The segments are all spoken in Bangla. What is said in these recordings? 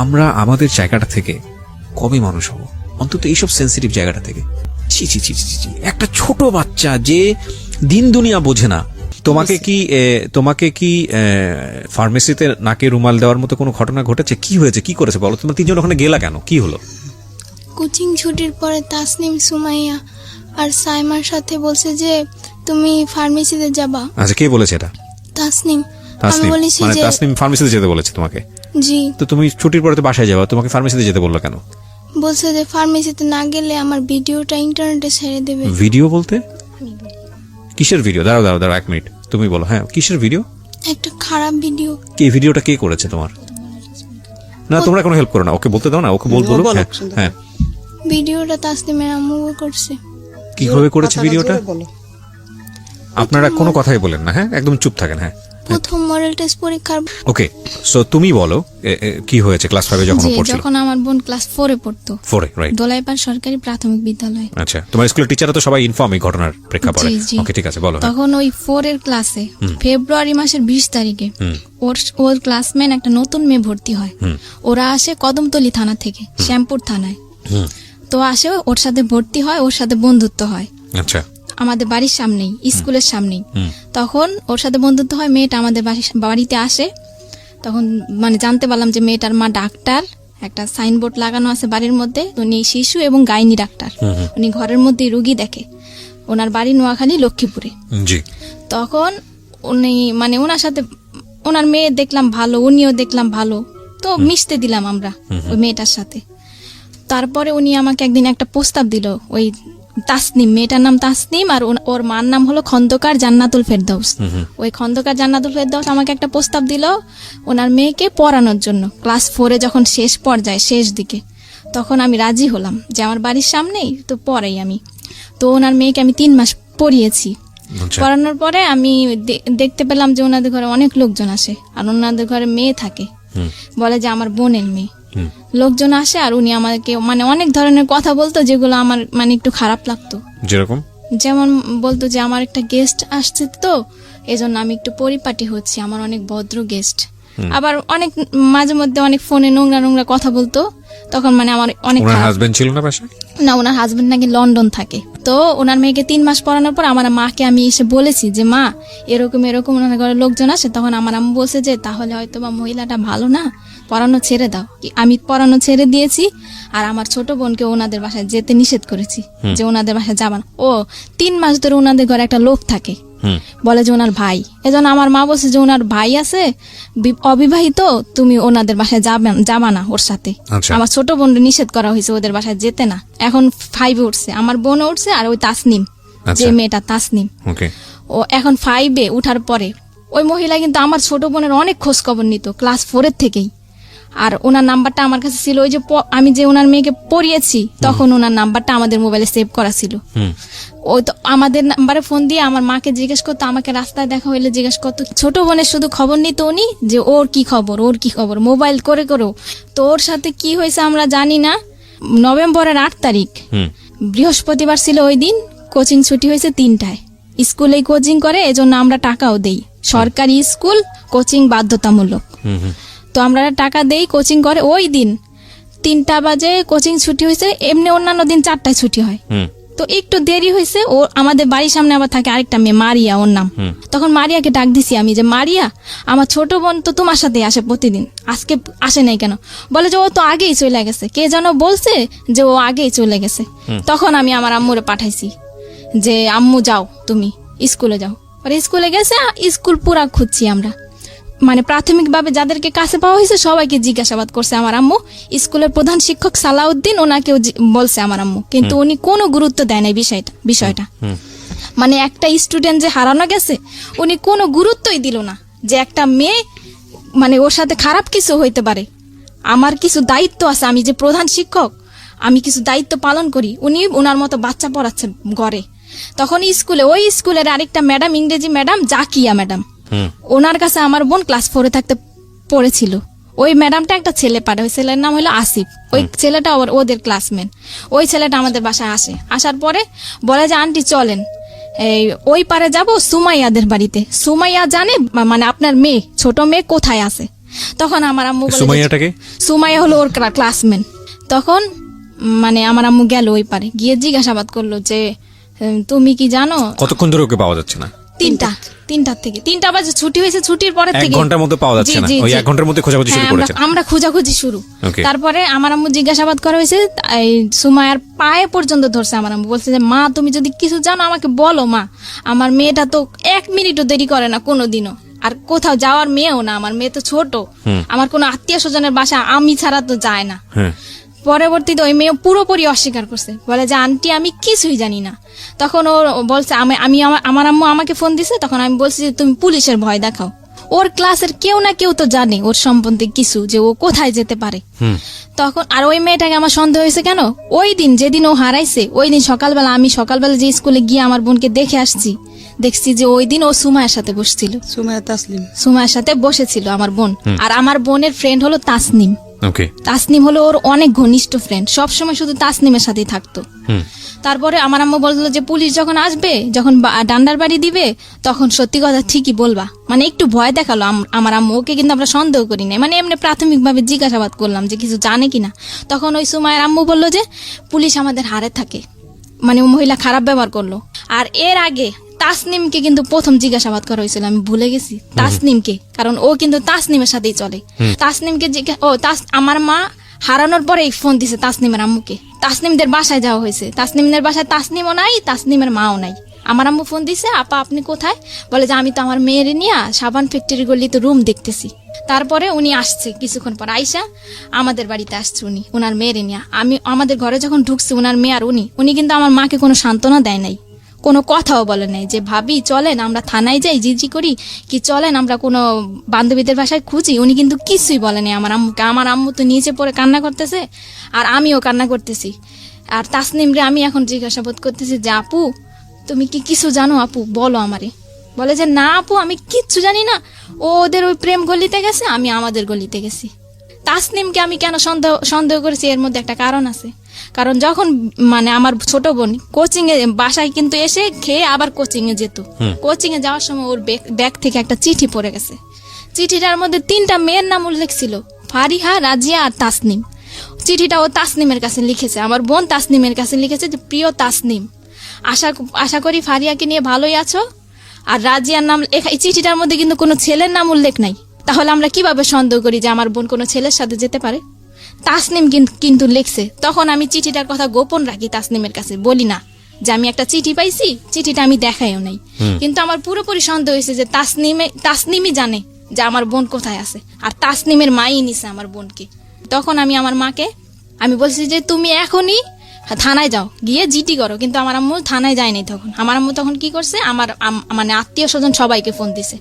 আমরা আমাদের জায়গাটা থেকে কবে মানুষ হব, অন্তত এইসব সেন্সিটিভ জায়গাটা থেকে। ছি ছি ছি ছি ছি, একটা ছোট বাচ্চা যে দিন দুনিয়া বোঝে না, তোমাকে কি ফার্মেসিতে নাকে রুমাল দেওয়ার মতো কোনো ঘটনা ঘটেছে? কি হয়েছে, কি করেছে বলো? তোমরা তিনজন ওখানে গেলা কেন, কি হলো? কোচিং ছুটির পরে তাসনিম, সুমাইয়া আর সাইমার সাথে বলছে যে তুমি ফার্মেসিতে যাবা। আচ্ছা, কে বলেছে এটা? তাসনিম। আমি তাসনিম, বলেছি মানে যে তাসনিম ফার্মেসিতে যেতে বলেছে তোমাকে? জি। তো তুমি ছুটির পরে তো বাসায় যাবা, তোমাকে ফার্মেসিতে যেতে বললো কেন? বলছে যে ফার্মেসিতে না গেলে আমার ভিডিওটা ইন্টারনেটে ছেড়ে দেবে। ভিডিও বলতে কিসের ভিডিও? দাঁড়াও দাঁড়াও দাঁড়াও, 1 মিনিট, তুমি বলো। হ্যাঁ, কিসের ভিডিও? একটা খারাপ ভিডিও। কি ভিডিওটা কে করেছে তোমার? না, তোমরা কোনো হেল্প করো না, ওকে বলতে দাও না, ওকে বলবো। হ্যাঁ, ভিডিওটা তাসনিমের আম্মু করছে। কিভাবে করেছে ভিডিওটা? আপনারা কোনো কথাই বলেন না, হ্যাঁ, একদম চুপ থাকেন। হ্যাঁ, প্রথম মডেল টেস্ট পরীক্ষার। ওকে, সো তুমি বলো কি হয়েছে ক্লাস 5 এ যখন পড়ছিল? যখন আমার বোন ক্লাস 4 এ পড়তো, 4 এ, রাইট, দোলাইপাড় সরকারি প্রাথমিক বিদ্যালয়। আচ্ছা, তোমার স্কুলের টিচাররা তো সবাই ইনফর্ম এই ঘটনার প্রেক্ষাপটে? ওকে, ঠিক আছে, বলো। তখন ওই 4 এর ক্লাসে ফেব্রুয়ারি মাসের 20 তারিখে ওর ক্লাসমেট একটা নতুন মেয়ে ভর্তি হয়। ওরা আসে কদমতলী থানা থেকে শ্যামপুর থানায়। তো আসে, ওর সাথে ভর্তি হয়, ওর সাথে বন্ধুত্ব হয়। আচ্ছা, আমাদের বাড়ির সামনেই, স্কুলের সামনেই। তখন ওর সাথে বন্ধুত্ব হয়, মেয়েটা আমাদের বাড়িতে আসে। তখন মানে জানতে পারলাম যে মেয়েটার মা ডাক্তার, একটা সাইনবোর্ড লাগানো আছে বাড়ির মধ্যে, উনি শিশু এবং গাইনি ডাক্তার। উনি ঘরের মধ্যে রুগী দেখে। ওনার বাড়ি নোয়াখালী, লক্ষ্মীপুরে। জি। তখন উনি মানে ওনার সাথে, ওনার মেয়ে দেখলাম ভালো, উনিও দেখলাম ভালো, তো মিশতে দিলাম আমরা ওই মেয়েটার সাথে। তারপরে উনি আমাকে একদিন একটা প্রস্তাব দিল। ওই তাসনিম, মেয়েটার নাম তাসনিম, আর ওর মার নাম হলো খন্দকার জান্নাতুল ফেরদাউস। ওই খন্দকার জান্নাতুল ফেরদাউস আমাকে একটা প্রস্তাব দিল ওনার মেয়েকে পড়ানোর জন্য। ক্লাস 4 এ যখন শেষ পর্যায়ে, শেষ দিকে, তখন আমি রাজি হলাম যে আমার বাড়ির সামনেই তো পড়াই আমি। তো ওনার মেয়েকে আমি 3 মাস পড়িয়েছি। পড়ানোর পরে আমি দেখতে পেলাম যে ওনাদের ঘরে অনেক লোকজন আসে, আর ওনাদের ঘরে মেয়ে থাকে, বলে যে আমার বোনের মেয়ে। লোকজন আসে, আর উনি আমাকে মানে অনেক ধরনের কথা বলতো, যেগুলো আমার মানে একটু খারাপ লাগতো। যেমন বলতো যে আমার একটা গেস্ট আসছে, তো এজন্য আমি একটু পরিপাটি হচ্ছি, আমার অনেক ভদ্র গেস্ট। আবার অনেক মাঝে মধ্যে অনেক ফোনে নোংরা নোংরা কথা বলতো। তখন মানে আমার অনেক হাজবেন্ড ছিল না বাসায়? না, ওনার হাজবেন্ড নাকি লন্ডন থাকে। তো ওনার মেয়েকে 3 মাস পড়ানোর পর আমার মাকে আমি এসে বলেছি যে মা, এরকম এরকম ওনার ঘরে লোকজন আসে। তখন আমার আম্মু বলছে যে তাহলে হয়তো বা মহিলাটা ভালো না, পড়ানো ছেড়ে দাও। আমি পড়ানো ছেড়ে দিয়েছি, আর আমার ছোট বোনকে ওনাদের বাসায় যেতে নিষেধ করেছি, যে ওনাদের বাসায় যাবা না। ও 3 মাস ধরে ওনাদের ঘরে একটা লোক থাকে, বলে যে ওনার ভাই। এজন্য আমার মা বলছে যে ওনার ভাই আছে অবিবাহিত, তুমি ওনাদের বাসায় যাবা না ওর সাথে। আমার ছোট বোন নিষেধ করা হয়েছে ওদের বাসায় যেতে না। এখন 5 এ উঠছে, আমার বোন উঠছে, আর ওই তাসনিম, যে মেয়েটা তাসনিম, ও এখন 5 এ উঠার পরে ওই মহিলা কিন্তু আমার ছোট বোনের অনেক খোঁজ খবর নিত ক্লাস 4 এর থেকেই। আর ওনার নাম্বারটা আমার কাছে ছিল, ওই যে আমি যে ওনার মেয়েকে পড়িয়েছি তখন ওনার নাম্বারটা আমাদের মোবাইলে সেভ করা ছিল। ওই তো আমাদের নাম্বারে ফোন দিয়ে আমার মাকে জিজ্ঞেস করতো, আমাকে রাস্তায় দেখা হইলে জিজ্ঞেস করতো। ছোট বোনের শুধু খবর নিত উনি, যে ওর কি খবর, ওর কি খবর, মোবাইল করে করেও। তো ওর সাথে কি হয়েছে আমরা জানি না। নভেম্বরের 8 তারিখ বৃহস্পতিবার ছিল, ওই দিন কোচিং ছুটি হয়েছে 3টায়। স্কুলেই কোচিং করে, এজন্য আমরা টাকাও দেই। সরকারি স্কুল, কোচিং বাধ্যতামূলক। তো আমরা টাকা দেই, কোচিং করে। ওই দিন 3টা বাজে কোচিং ছুটি হয়েছে। এমনি অন্যান্য দিন 4টায় ছুটি হয়, তো একটু দেরি হয়েছে। ও আমাদের বাড়ির সামনে আবার থাকে আরেকটা মেয়ে, মারিয়া ওর নাম। তখন মারিয়াকে ডাক দিছি আমি, যে মারিয়া, আমার ছোট বোন তো তোমার সাথে আসে প্রতিদিন, আজকে আসে নাই কেন? বলে যে ও তো আগেই চলে গেছে, কে যেন বলছে যে ও আগেই চলে গেছে। তখন আমি আমার আম্মুরে পাঠাইছি যে আম্মু যাও, তুমি স্কুলে যাও। পরে স্কুলে গেছে, স্কুল পুরা খুঁজছি আমরা, মানে প্রাথমিকভাবে যাদেরকে কাছে পাওয়া হয়েছে সবাইকে জিজ্ঞাসাবাদ করছে আমার আম্মু। স্কুলের প্রধান শিক্ষক সালাউদ্দিন, ওনাকেও বলছে আমার আম্মু, কিন্তু উনি কোনো গুরুত্ব দেয় নাই বিষয়টা। মানে একটা স্টুডেন্ট যে হারানো গেছে, উনি কোনো গুরুত্বই দিল না যে একটা মেয়ে মানে ওর সাথে খারাপ কিছু হইতে পারে। আমার কিছু দায়িত্ব আছে, আমি যে প্রধান শিক্ষক, আমি কিছু দায়িত্ব পালন করি। উনি ওনার মতো বাচ্চা পড়াচ্ছে ঘরে। তখন স্কুলে, ওই স্কুলের আরেকটা ম্যাডাম, ইংরেজি ম্যাডাম জাকিয়া ম্যাডাম, ওনার কাছে আমার বোন ক্লাস 4 এ থাকতে পড়েছিল। ওই ম্যাডামটা একটা ছেলে পাঠায়, ওই ছেলের নাম হলো আসিফ। ওই ছেলেটা ওদের ক্লাসমেট। ওই ছেলেটা আমাদের বাসায় আসে, আসার পরে বলে যে আন্টি চলেন ওই পারে যাব সুমাইয়াদের বাড়িতে। সুমাইয়া জানে মানে আপনার মেয়ে, ছোট মেয়ে কোথায় আছে। তখন আমার আম্মু বলে যে- সুমাইয়াটাকে সুমাইয়া হলো ওর ক্লাসমেট। তখন মানে আমার আম্মু গেল ওই পারে, গিয়ে জিজ্ঞাসাবাদ করলো যে তুমি কি জানো? কতক্ষণ ধরে ওকে পাওয়া যাচ্ছে না? 3টা বাজে ছুটি হয়েছে, ছুটির পরের এক থেকে ঘন্টার মধ্যে পাওয়া যাচ্ছে জি, না, জি, ওই জি। 1 ঘন্টার মধ্যে খোঁজাখুঁজি শুরু হ্যাঁ, করেছেন। আমরা খোঁজাখুঁজি শুরু। Okay. তারপরে আমার আম্মু জিজ্ঞাসাবাদ করা হয়েছে, এই সুমায়ার পায়ে পর্যন্ত ধরছে। আমার আম্মু বলছে যে মা তুমি যদি কিছু জানো আমাকে বলো মা, আমার মেয়েটা তো 1 মিনিটও দেরি করে না কোনোদিনও, আর কোথাও যাওয়ার মেয়েও না, আমার মেয়ে তো ছোট, আমার কোনো আত্মীয় স্বজনের বাসা আমি ছাড়া তো যায় না। হ্যাঁ, পরবর্তীতে ওই মেয়ে পুরোপুরি অস্বীকার করছে, বলে যে আন্টি আমি কিছুই জানি না। তখন ও বলছে আমার আম্মু আমাকে ফোন দিছে, তখন আমি বলছি যে তুমি পুলিশের ভয় দেখাও। ওর ক্লাসের কেউ না কেউ তো জানে ওর সম্বন্ধে কিছু, যে ও কোথায় যেতে পারে। তখন আর ওই মেয়েটাকে আমার সন্দেহ হয়েছে কেন, ওই দিন যেদিন ও হারাইছে ওই দিন সকালবেলা আমি যে স্কুলে গিয়ে আমার বোনকে দেখে আসছি, দেখছি যে ওই দিন ও সুমায়ের সাথে বসছিল, সুমায়ের সাথে বসেছিল আমার বোন। আর আমার বোনের ফ্রেন্ড হলো তাসনিম। ওকে। তাসনিম হলো ওর অনেক ঘনিষ্ঠ ফ্রেন্ড, সবসময় শুধু তাসনিমের সাথেই থাকতো। তারপরে আমার আম্মু বললো যে পুলিশ যখন আসবে, যখন ডান্ডার বাড়ি দিবে, তখন সত্যি কথা ঠিকই বলবা। মানে একটু ভয় দেখালো আমার আম্মু, ওকে কিন্তু আমরা সন্দেহ করি না, মানে এমনি প্রাথমিকভাবে জিজ্ঞাসাবাদ করলাম যে কিছু জানে কিনা। তখন ওই সুমায়ের আম্মু বললো যে পুলিশ আমাদের হারে থাকে, মানে ও মহিলা খারাপ ব্যবহার করলো। আর এর আগে তাসনিমকে কিন্তু প্রথম জিজ্ঞাসাবাদ করা হয়েছিল, আমি ভুলে গেছি তাসনিমকে, কারণ ও কিন্তু তাসনিমের সাথেই চলে। তাসনিমকে আমার মা হারানোর পরে ফোন দিছে তাসনিমের আম্মুকে, তাসনিমদের বাসায় যাওয়া হয়েছে। তাসনিমদের বাসায় তাসনিমও নাই, তাসনিমের মাও নাই। আমার আম্মু ফোন দিছে, আপা আপনি কোথায়? বলে যে আমি তো আমার মেয়ের নিয়ে সাবান ফ্যাক্টরি গলিতে রুম দেখতেছি। তারপরে উনি আসছে, কিছুক্ষণ পর আইসা আমাদের বাড়িতে আসছে উনি ওনার মেয়ের নিয়ে। আমি আমাদের ঘরে যখন ঢুকছি ওনার মেয়ে আর উনি কিন্তু আমার মাকে কোনো সান্ত্বনা দেয় নাই, কোনো কথাও বলে নাই যে ভাবি চলেন আমরা থানায় যাই জিজি করি, কি চলেন আমরা কোনো বান্ধবীদের বাসায় খুঁজি। উনি কিন্তু কিছুই বলে নাই আমার আম্মুকে। আমার আম্মু তো নিচে পড়ে কান্না করতেছে, আর আমিও কান্না করতেছি। আর তাসনিমরে আমি এখন জিজ্ঞাসাবাদ করতেছি যে আপু তুমি কি কিছু জানো, আপু বলো আমারে। বলে যে না আপু আমি কিচ্ছু জানি না, ও ওদের ওই প্রেম গলিতে গেছে, আমি আমাদের গলিতে গেছি। তাসনিমকে আমি কেন সন্দেহ করেছি, এর মধ্যে একটা কারণ আছে। কারণ যখন মানে আমার ছোট বোন কোচিং এ বাসায় কিন্তু এসে খেয়ে আবার কোচিং এ যেত, কোচিং এ যাওয়ার সময় ওর ব্যাগ থেকে একটা চিঠি পড়ে গেছে। চিঠিটার মধ্যে 3টা মেয়ের নাম উল্লেখ ছিল, ফারিহা, রাজিয়া আর তাসনিম। চিঠিটা ও তাসনিমের কাছে লিখেছে, আমার বোন তাসনিমের কাছে লিখেছে যে প্রিয় তাসনিম, আশা করি ফারিয়াকে নিয়ে ভালোই আছো। আর রাজিয়ার নাম এই চিঠিটার মধ্যে কিন্তু কোনো ছেলের নাম উল্লেখ নাই। তাহলে আমরা কিভাবে সন্দেহ করি যে আমার বোন কোনো ছেলের সাথে যেতে পারে? তাসনিম কিন্তু লিখছে। তখন আমি চিঠিটার কথা গোপন রাখি, তাসনিমের কাছে বলি না যে আমি একটা চিঠি পাইছি, চিঠিটা আমি দেখাইও নাই। কিন্তু আমার পুরোপুরি সন্দেহ হয়েছে যে তাসনিমই জানে যে আমার বোন কোথায় আছে, আর তাসনিমের মাই নিছে আমার বোনকে। তখন আমি আমার মাকে আমি বলছি যে তুমি এখনই থানায় যাও, গিয়ে জিটি করো। কিন্তু আমার আম্মু থানায় যায়নি। তখন আমার আম্মু তখন কি করছে, আমার মানে আত্মীয় স্বজন সবাইকে ফোন দিছে,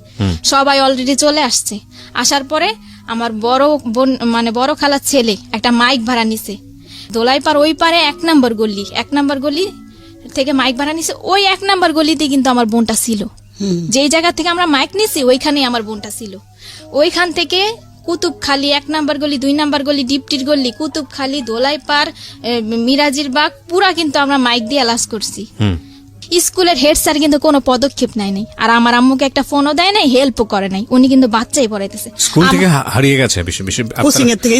সবাই অলরেডি চলে আসছে। আসার পরে আমার বড় বোন মানে বড় খালার ছেলে একটা মাইক ভাড়া নিছে দোলাইপার ওই পারে 1 নাম্বার গলি থেকে মাইক ভাড়া নিছে। ওই 1 নাম্বার গলিতে কিন্তু আমার বোনটা ছিল, যেই জায়গা থেকে আমরা মাইক নিছি ওইখানেই আমার বোনটা ছিল। ওইখান থেকে কুতুবখালী 1 নাম্বার গলি, 2 নাম্বার গলি, ডিপটির গলি, কুতুবখালী, দোলাইপার, মিরাজির বাগ পুরা কিন্তু আমরা মাইক দিয়ে অ্যালাউন্স করছি। স্কুলের হেড স্যার কিন্তু কোনো পদক্ষেপ নেয় নাই, আর আমার আম্মুকে একটা ফোনও দেয় নাই, হেল্পও করে নাই। উনি কিন্তু বাচ্চাই পড়াইতেছে। স্কুল থেকে হারিয়ে গেছে কোচিং এর থেকে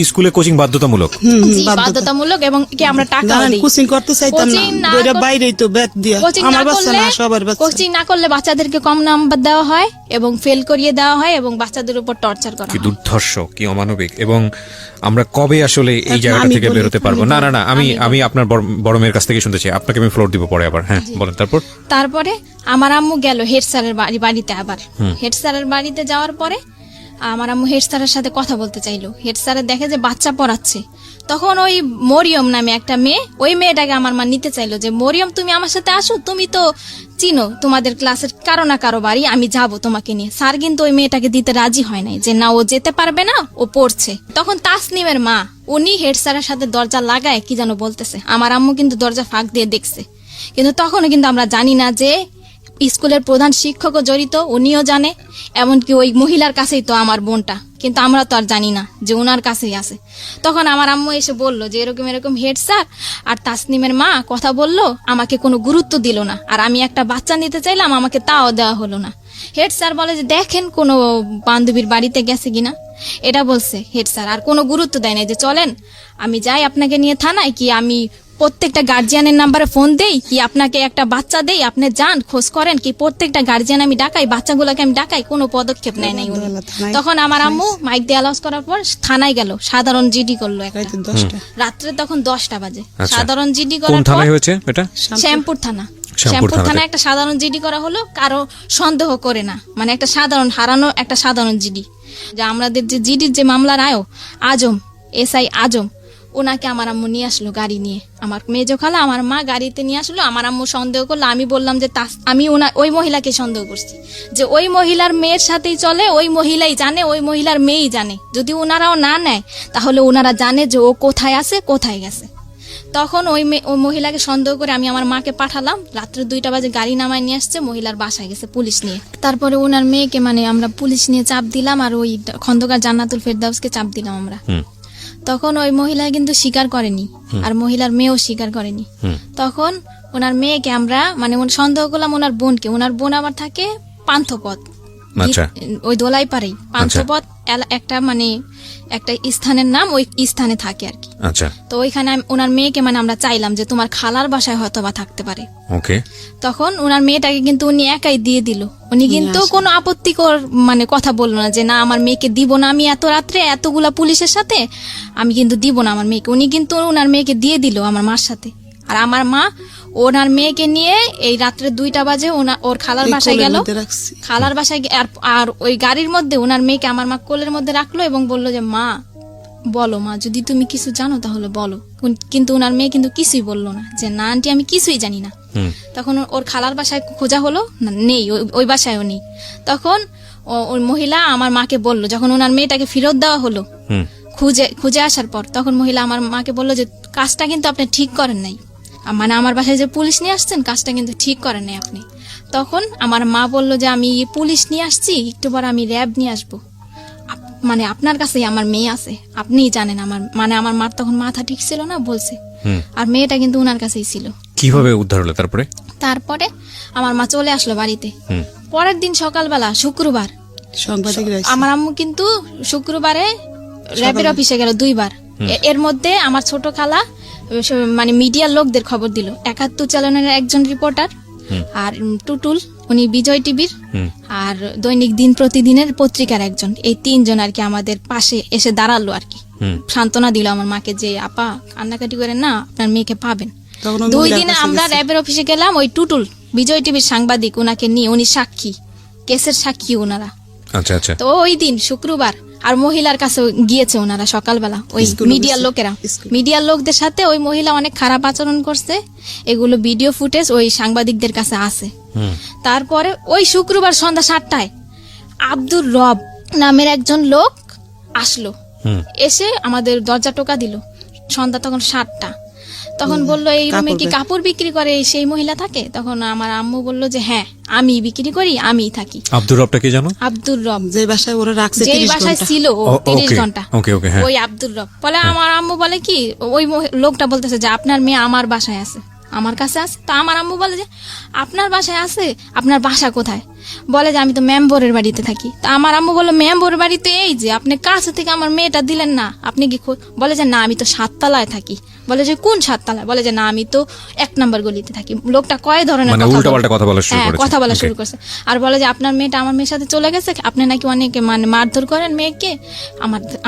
স্কুলে কোচিং বাধ্যতামূলক, জি বাধ্যতামূলক, এবং কি আমরা টাকা দেই। কোচিং করতে চাইতাম না, বইরা বাইরেই তো ব্যাগ দিয়া আমার বাচ্চা না সবার বাচ্চা। কোচিং না করলে বাচ্চাদেরকে কম নাম্বার দেওয়া হয় এবং ফেল করিয়ে দেওয়া হয় এবং বাচ্চাদের উপর টর্চার করা কি হয়। দুর্ধর্ষ, কি অমানবিক। এবং আমরা কবে আসলে এই জায়গাটা থেকে বেরোতে পারবো? না না না, আমি আপনার বড় মেয়ের কাছ থেকে শুনতে চাই, আপনাকে আমি ফ্লোর দিব পরে আবার। হ্যাঁ বলেন। তারপরে আমার আম্মু গেল হেড স্যারের বাড়িতে। আবার হেড স্যারের বাড়িতে যাওয়ার পরে আমার আম্মু হেড স্যারের সাথে কথা বলতে চাইলো। হেড স্যারের দেখে যে বাচ্চা পড়াচ্ছে। তখন ওই মরিয়ম নামে একটা মেয়ে, ওই মেয়েটাকে আমার মা নিতে চাইলো যে মরিয়ম তুমি আমার সাথে আসো, তুমি তো চিনো তোমাদের ক্লাসের কারো না কারো বাড়ি, আমি যাব তোমাকে নিয়ে। স্যার কিন্তু ওই মেয়েটাকে দিতে রাজি হয় নাই, যে না ও যেতে পারবে না, ও পড়ছে। তখন তাসনিমের মা উনি হেড স্যারের সাথে দরজা লাগায় কি যেন বলতেছে। আমার আম্মু কিন্তু দরজা ফাঁক দিয়ে দেখছে, কিন্তু তখনও কিন্তু আমরা জানি না যে স্কুলের প্রধান শিক্ষকও জড়িত, উনিও জানে, এমনকি ওই মহিলার কাছেই তো আমার বোনটা, কিন্তু আমরা তো আর জানি না যে ওনার কাছেই আছে। তখন আমার আম্মু এসে বলল যে এরকম হেড স্যার আর তাসনিমের মা কথা বললো, আমাকে কোনো গুরুত্ব দিল না, আর আমি একটা বাচ্চা নিতে চাইলাম, আমাকে তাও দেওয়া হলো না। হেড স্যার বলে যে দেখেন কোনো বান্ধবীর বাড়িতে গেছে কিনা, এটা বলছে হেড স্যার। আর কোনো গুরুত্ব দেয় না যে চলেন আমি যাই আপনাকে নিয়ে থানায়, কি আমি প্রত্যেকটা গার্জিয়ানের নাম্বারে ফোন দেই, কি আপনাকে একটা বাচ্চা দেই, আপনি যান খোঁজ করেন, কি প্রত্যেকটা গার্জিয়ান আমি ডাকাই, বাচ্চাগুলোকে আমি ডাকাই, কোনো পদক্ষেপ নেয় নাই উনি। তখন আমার আম্মু মাইক দিয়ে অ্যালাউন্স করার পর থানায় গেল, সাধারণ জিডি করলো একটা রাতে 10টা। রাত্রে তখন 10টা বাজে। আচ্ছা। সাধারণ জিডি কোন করার পর থানায় হয়েছে এটা? শ্যামপুর থানা। শ্যামপুর শ্যামপুর থানাতে। থানায় একটা সাধারণ জিডি করা হলো, কারো সন্দেহ করে না, মানে একটা সাধারণ হারানো একটা সাধারণ জিডি। যে আমাদের যে জিডির যে মামলার আজম, এসআই আজম, ওনাকে আমার আম্মু নিয়ে আসলো গাড়ি নিয়ে। আমার মেজো খালা আমার মা গাড়িতে নিয়ে আসলো। আমার আম্মু সন্দেহ করলো, আমি বললাম যে আমি ওই মহিলাকে সন্দেহ করছি, যে ওই মহিলার মেয়ের সাথেই চলে, ওই মহিলাই জানে, ওই মহিলার মেয়েই জানে। যদি ওনারাও না নেয় তাহলে ওনারা জানে যে ও কোথায় আছে, কোথায় গেছে। তখন ওই মহিলাকে সন্দেহ করে আমি আমার মাকে পাঠালাম। রাত্রে 2টা বাজে গাড়ি নামায় নিয়ে আসছে, মহিলার বাসায় গেছে পুলিশ নিয়ে। তারপরে ওনার মেয়েকে মানে আমরা পুলিশ নিয়ে চাপ দিলাম, আর ওই খন্দকার জান্নাতুল ফেরদাউসকে চাপ দিলাম আমরা। তখন ওই মহিলা কিন্তু স্বীকার করেনি, আর মহিলার মেয়েও স্বীকার করেনি। তখন ওনার মেয়েকে আমরা মানে সন্দেহ করলাম ওনার বোনকে। ওনার বোন আবার থাকে পান্থপথ, আচ্ছা। ওই দোলাই পারেই পান্থপথ একটা মানে একটা স্থানের নাম, ওই স্থানে থাকে আর কি। আচ্ছা, তো ওইখানে ওনার মেয়েকে মানে আমরা চাইলাম যে তোমার খালার বাসায় হয়তো বা থাকতে পারে। ওকে। তখন ওনার মেয়েটাকে কিন্তু উনি একাই দিয়ে দিল। উনি কিন্তু কোনো আপত্তিকর মানে কথা বললো না যে না আমার মেয়েকে দিব না, আমি এত রাত্রে এতগুলা পুলিশের সাথে আমি কিন্তু দিব না আমার মেয়েকে। উনি কিন্তু ওনার মেয়েকে দিয়ে দিল আমার মার সাথে। আর আমার মা ওনার মেয়েকে নিয়ে এই রাত্রে 2টা বাজে ওর খালার বাসায় গেল। খালার বাসায় আর ওই গাড়ির মধ্যে ওনার মেয়েকে আমার মা কোলের মধ্যে রাখলো এবং বললো যে মা বলো, মা যদি তুমি কিছু জানো তাহলে বলো। কিন্তু ওনার মেয়ে কিন্তু কিছুই বললো না, যে না আন্টি আমি কিছুই জানি না। তখন ওর খালার বাসায় খোঁজা হলো, নেই, ওই বাসায়ও নেই। তখন ওই মহিলা আমার মাকে বললো, যখন ওনার মেয়েটাকে ফেরত দেওয়া হলো খুঁজে আসার পর, তখন মহিলা আমার মাকে বললো যে কাজটা কিন্তু আপনি ঠিক করেন নাই, মানে আমার বাসায় যে পুলিশ নিয়ে আসছেন কাজটা কিন্তু ঠিক করেন নাই আপনি। তখন আমার মা বললো যে আমি পুলিশ নিয়ে আসছি, একটু পর আমি র্যাব নিয়ে আসবো, মানে আপনার কাছেই আমার মেয়ে আছে, আপনিই জানেন। আমার মার তখন মাথা ঠিক ছিল না বলছে, আর মেয়েটা কিন্তু ওনার কাছেই ছিল। কিভাবে উদ্ধার হলো তারপরে? তারপরে আমার মা চলে আসলো বাড়িতে। পরের দিন সকালবেলা শুক্রবার আমার আম্মু কিন্তু শুক্রবারে র্যাবের অফিসে গেল 2বার। এর মধ্যে আমার ছোট খালা মানে মিডিয়ার লোকদের খবর দিল, 71 চ্যানেলের একজন রিপোর্টার, আর টুটুল উনি বিজয় টিভির, আর দৈনিক দিন প্রতিদিনের পত্রিকার একজন, এই 3 জন আর কি আমাদের পাশে এসে দাঁড়ালো আর কি, সান্ত্বনা দিল আমার মাকে যে আপা কান্নাকাটি করেন না, আপনার মেয়েকে পাবেন। 2 দিনে আমরা র্যাবের অফিসে গেলাম। ওই টুটুল বিজয় টিভির সাংবাদিক, ওনাকে নিয়ে, উনি সাক্ষী, কেসের সাক্ষী ওনারা। আচ্ছা আচ্ছা। তো ওই দিন শুক্রবার আর মহিলার কাছে গিয়েছে ওনারা সকালবেলা, ওই মিডিয়ার লোকেরা, মিডিয়ার লোকদের সাথে ওই মহিলা অনেক খারাপ আচরণ করছে, এগুলো ভিডিও ফুটেজ ওই সাংবাদিকদের কাছে আছে। তারপরে ওই শুক্রবার সন্ধ্যা 7টায় আব্দুর রব নামের একজন লোক আসলো, এসে আমাদের দরজা টোকা দিল। সন্ধ্যা তখন 7টা। তখন বললো এই রুমে কি কাপড় বিক্রি করে সেই মহিলা থাকে? তখন আমার আম্মু বললো যে হ্যাঁ আমি বিক্রি করি, আমি থাকি। আব্দুর রবটা কি জানো? আব্দুর রব যে বাসায় ওরা রাখছে, যে বাসায় ছিল 30 ঘন্টা, ওকে ওকে, হ্যাঁ। ওই আব্দুর রব বলে। আমার আম্মু বলে কি ওই লোকটা বলতেছে যে আপনার মেয়ে আমার বাসায় আছে, আমার কাছে আছে। তো আমার আম্মু বলে যে আপনার বাসায় আছে, আপনার বাসা কোথায়? বলে যে আমি তো মেম্বরের বাড়িতে থাকি। তা আমার আম্মু বললো মেম্বরের বাড়িতে এই যে আপনি কাছে থেকে আমার মেয়েটা দিলেন না, আপনি কি? বলে যে না আমি তো 7 তলায় থাকি। বলে যে কোন 7 তলায়? বলে যে না আমি তো 1 নম্বর গলিতে থাকি। লোকটা কয় ধরনের কথা বলা শুরু করছে। আর বলে যে আপনার মেয়েটা আমার মেয়ের সাথে চলে গেছে, আপনি নাকি অনেকে মানে মারধর করেন মেয়েকে,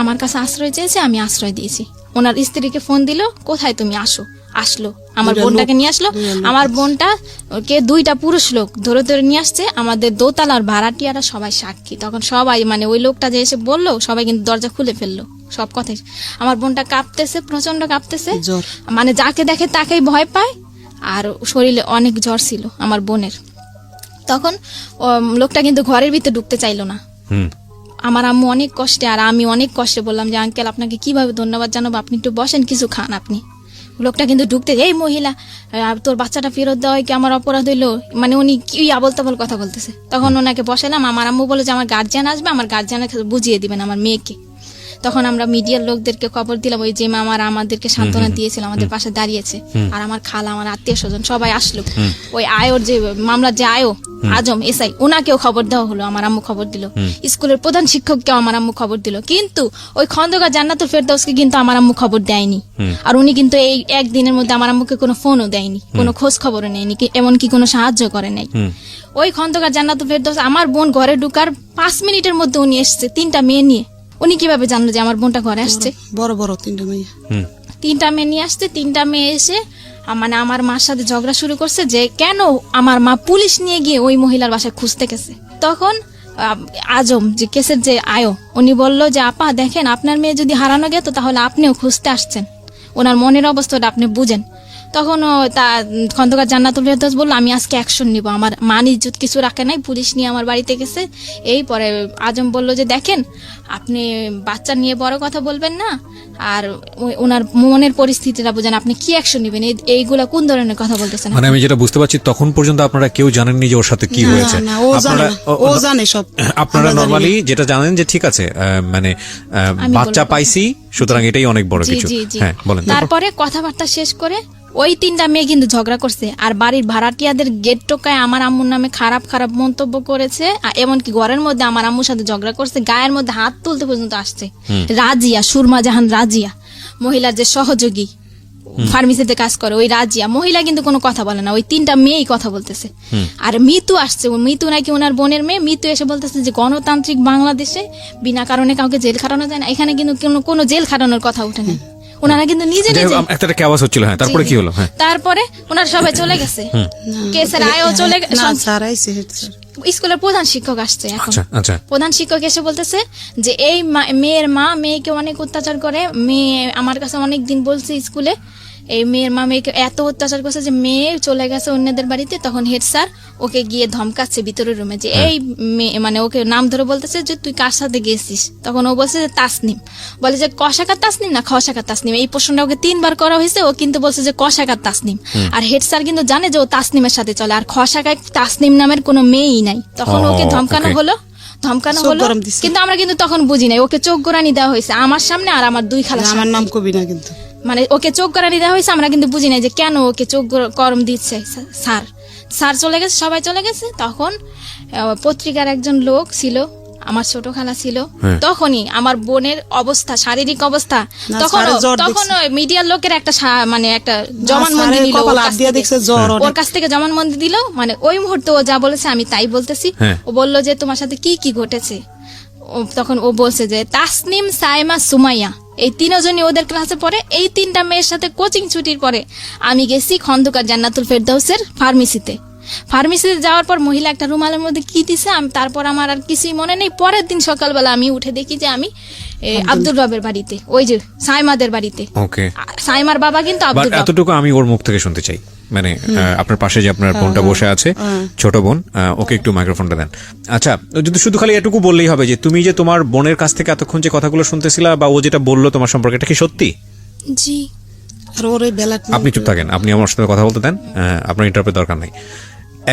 আমার কাছে আশ্রয় চেয়েছে, আমি আশ্রয় দিয়েছি। ওনার স্ত্রীকে ফোন দিল, কোথায় তুমি? আসলো আমার বোনটাকে নিয়ে আসলো। আমার বোনটা কে 2টা পুরুষ লোক ধরে ধরে নিয়ে আসছে, আমাদের দোতলার ভাড়াটিয়ারা সবাই সাক্ষী। তখন সবাই মানে ওই লোকটা যে এসে বললো, সবাই কিন্তু দরজা খুলে ফেললো, সব কথাই। আমার বোনটা কাঁপতেছে, প্রচন্ড কাঁপতেছে, মানে যাকে দেখে তাকেই ভয় পায়, আর শরীরে অনেক জ্বর ছিল আমার বোনের। তখন লোকটা কিন্তু ঘরের ভিতরে ঢুকতে চাইলো না। আমার আম্মু অনেক কষ্টে আর আমি অনেক কষ্টে বললাম যে আঙ্কেল আপনাকে কিভাবে ধন্যবাদ জানাবো, আপনি একটু বসেন, কিছু খান আপনি। লোকটা কিন্তু ঢুকতে, এই মহিলা তোর বাচ্চাটা ফেরত দেওয়া কি আমার অপরাধ হইলো? মানে উনি কি আবল তাবল কথা বলতেছে। তখন ওনাকে বসালাম। আমার আম্মু বলে যে আমার গার্জিয়ান আসবে, আমার গার্জিয়ানের বুঝিয়ে দিবেন আমার মেয়েকে। তখন আমরা মিডিয়ার লোকদেরকে খবর দিলাম, ওই যে আমাদেরকে সান্ত্বনা দিয়েছিল, আমাদের পাশে দাঁড়িয়েছে, আর আমার খালা, আমার আত্মীয় স্বজন সবাই আসলো। ওই আয়োর যে মামলার যে আজম এসআই, ওনাকেও খবর দেওয়া হলো, আমার আম্মু খবর দিল, স্কুলের প্রধান শিক্ষককেও আমার আম্মু খবর দিল, কিন্তু ওই খন্দকার জান্নাতুল ফেরদৌসকে কিন্তু আমার আম্মু খবর দেয়নি। আর উনি কিন্তু এই একদিনের মধ্যে আমার আম্মুকে কোনো ফোনও দেয়নি, কোনো খোঁজ খবরও নেয়নি, এমনকি কোনো সাহায্য করে নাই। ওই খন্দকার জান্নাতুল ফেরদৌস আমার বোন ঘরে ঢুকার 5 মিনিটের মধ্যে উনি এসছে 3টা মেয়ে নিয়ে। উনি কিভাবে জানলো যে আমার বোনটা ঘরে আসছে? বড় বড় 3টা মেয়ে, 3টা মেয়ে নিয়ে আসছে। 3টা মেয়ে এসে মানে আমার মার সাথে ঝগড়া শুরু করছে যে কেন আমার মা পুলিশ নিয়ে গিয়ে ওই মহিলার বাসায় খুঁজতে গেছে। তখন আজম যে কেসের যে আয়ো, উনি বলল যে আপা দেখেন, আপনার মেয়ে যদি হারানো গেত তাহলে আপনিও খুঁজতে আসছেন, ওনার মনের অবস্থাটা আপনি বুঝেন। তখন খন্দকার জান্নাতুল ফেরদৌস বললো আমি আজকে অ্যাকশন নিব, আমার মান ইজ্জত কিছু রাখে নাই, পুলিশ নিয়ে আমার বাড়িতে গেছে। এই পরে আজম বলল যে দেখেন, আপনি বাচ্চা নিয়ে বড় কথা বলবেন না, আর ওনার মনের পরিস্থিতিটা বুঝেন, আপনি কি অ্যাকশন নেবেন, এইগুলা কোন ধরনের কথা বলতেছেন? মানে আমি যেটা বুঝতে পারছি, তখন পর্যন্ত আপনারা কেউ জানেননি যে ওর সাথে কি হয়েছে। না, ও জানে না, ও জানে সব। আপনারা নরমালি যেটা জানেন যে ঠিক আছে, মানে বাচ্চা পাইছি, সুতরাং এটাই অনেক বড় কিছু। হ্যাঁ বলেন। তারপরে কথাবার্তা শেষ করে ওই 3টা মেয়ে কিন্তু ঝগড়া করছে, আর বাড়ির ভাড়াটিয়াদের গেট টোকায় আমার আম্মুর নামে খারাপ খারাপ মন্তব্য করেছে, এমনকি ঘরের মধ্যে আমার আম্মুর সাথে ঝগড়া করছে, গায়ের মধ্যে হাত তুলতে পর্যন্ত আসছে। রাজিয়া, সুরমা জাহান রাজিয়া, মহিলার যে সহযোগী ফার্মেসিতে কাজ করে, ওই রাজিয়া মহিলা কিন্তু কোনো কথা বলে না, ওই 3টা মেয়েই কথা বলতেছে। আর মিতু আসছে, মিতু নাকি ওনার বোনের মেয়ে। মিতু এসে বলতেছে যে গণতান্ত্রিক বাংলাদেশে বিনা কারণে কাউকে জেল খাটানো যায় না, এখানে কিন্তু কোনো জেল খাটানোর কথা উঠে না। ওনারা কিন্তু নিজে নিজে একটা আওয়াজ হচ্ছিল। হ্যাঁ, তারপরে কি হলো? হ্যাঁ, তারপরে ওনারা সবাই চলে গেছে, কেসের আয়ও চলে গেছে। স্কুলের প্রধান শিক্ষক আসছে এখন। আচ্ছা, প্রধান শিক্ষক এসে বলতেছে যে এই মেয়ের মা মেয়েকে অনেক অত্যাচার করে, মেয়ে আমার কাছে অনেক দিন বলছে স্কুলে, এই মেয়ের মা মেয়েকে এত অত্যাচার করছে যে মেয়ে চলে গেছে অন্যদের বাড়িতে। তখন হেড স্যার ওকে গিয়ে ধমকাচ্ছে ভিতরের রুমে, যে এই মেয়ে, মানে ওকে নাম ধরে বলতেছে যে তুই কার সাথে গেছিস। তখন ও বলছে যে তাসনিম, বলে যে কশাকার তাসনিম না খশাকার তাসনিম। এই প্রশ্নটা ওকে 3বার করা হয়েছে, ও কিন্তু বলছে যে কশাকার তাসনিম। আর হেড স্যার কিন্তু জানে যে ও তাসনিমের সাথে চলে, আর খশাকার তাসনিম নামের কোনো মেয়েই নাই। তখন ওকে ধমকানো হলো, কিন্তু আমরা কিন্তু তখন বুঝি নাই, ওকে চোখ গোড়ানি দেওয়া হয়েছে আমার সামনে আর আমার 2 খালা। আমার নাম কবি না, কিন্তু মানে ওকে চোখ গোড়ানি দেওয়া হয়েছে, আমরা কিন্তু বুঝি নাই যে কেন ওকে চোখ গরম দিচ্ছে। স্যার চলে গেছে, সবাই চলে গেছে। তখন পত্রিকার একজন লোক ছিল, আমার ছোট খালা ছিল। তখনই আমার বোনের অবস্থা, শারীরিক অবস্থা, তখন মিডিয়ার লোকের একটা মানে একটা জবানবন্দি দিল, ওর কাছ থেকে জবানবন্দি দিল। মানে ওই মুহূর্তে ও যা বলেছে আমি তাই বলতেছি। ও বলল যে তোমার সাথে কি কি ঘটেছে। তখন ও বলছে যে তাসনিম, সাইমা, সুমাইয়া, এই 3জনই ওদের ক্লাসে পড়ে। এই 3টা মেয়ের সাথে কোচিং ছুটির পরে আমি গেছি খন্দকার জান্নাতুল ফেরদৌসের ফার্মেসিতে যাওয়ার পর মহিলা একটা রুমালের মধ্যে কি দিছে, তারপর আমার আর কিছুই মনে নেই। পরের দিন সকালবেলা আমি উঠে দেখি যে আমি আব্দুর রবের বাড়িতে, ওই যে সাইমাদের বাড়িতে। সাইমার বাবা কিন্তু আব্দুর রব। এতটুকু আমি ওর মুখ থেকে শুনতে চাই, মানে আপনার পাশে যে আপনার বোনটা বসে আছে, ছোট বোন, ওকে একটু মাইক্রোফোনটা দেন। আচ্ছা, যদি শুধু খালি এটুকু বললেই হবে যে তুমি যে তোমার বোনের কাছ থেকে এতক্ষণ যে কথাগুলো শুনতেছিলা বা ও যেটা বললো তোমার সম্পর্কে, এটা কি সত্যি? জি। আপনি চুপ থাকেন, আপনি আমার সাথে কথা বলতে দেন, আপনার ইন্টারপ্রেট দরকার নাই।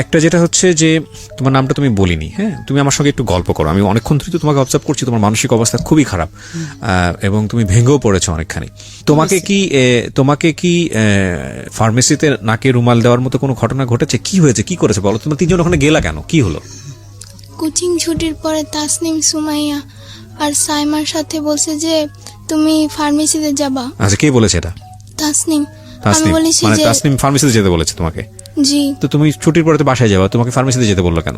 একটা যেটা হচ্ছে যে তোমার নামটা তুমি বলিনি, হ্যাঁ, তুমি আমার সঙ্গে একটু গল্প করো। আমি অনেকক্ষণ ধরে তো তোমাকে অবজার্ভ করছি, তোমার মানসিক অবস্থা খুবই খারাপ এবং তুমি ভেঙেও পড়েছো অনেকখানি। তোমাকে কি ফার্মেসিতে নাকে রুমাল দেওয়ার মতো কোনো ঘটনা ঘটেছে? কি হয়েছে, কি করেছে বলো? তোমরা 3জন ওখানে গেলা কেন, কি হলো? কোচিং ছুটির পরে তাসনিম, সুমাইয়া আর সাইমার সাথে বলছে যে তুমি ফার্মেসিতে যাবা। আচ্ছা, কে বলেছে এটা? তাসনিম। আমি বলেছি মানে যে তাসনিম ফার্মেসিতে যেতে বলেছে তোমাকে? জি। তো তুমি ছুটির পরে তো বাসায় যাবা, তোমাকে ফার্মেসিতে যেতে বললো কেন?